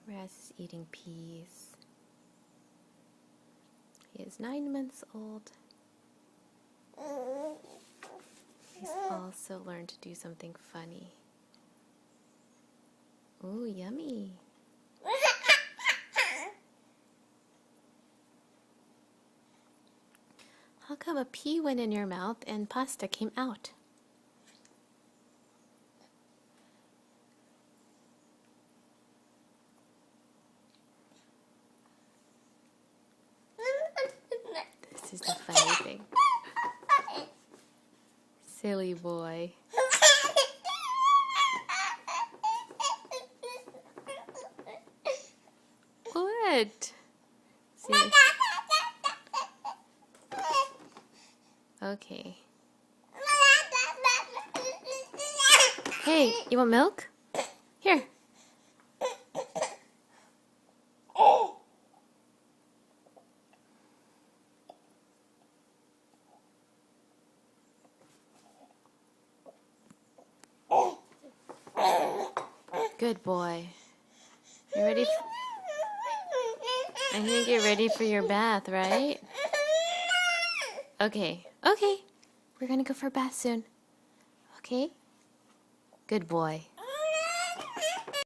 Raz is eating peas. He is 9 months old. He's also learned to do something funny. Ooh, yummy. How come a pea went in your mouth and pasta came out? This is the funny thing. Silly boy. What? See? Okay. Hey, you want milk? Here. Good boy. You ready? I think you're ready for your bath, right? Okay. Okay. We're gonna go for a bath soon. Okay? Good boy.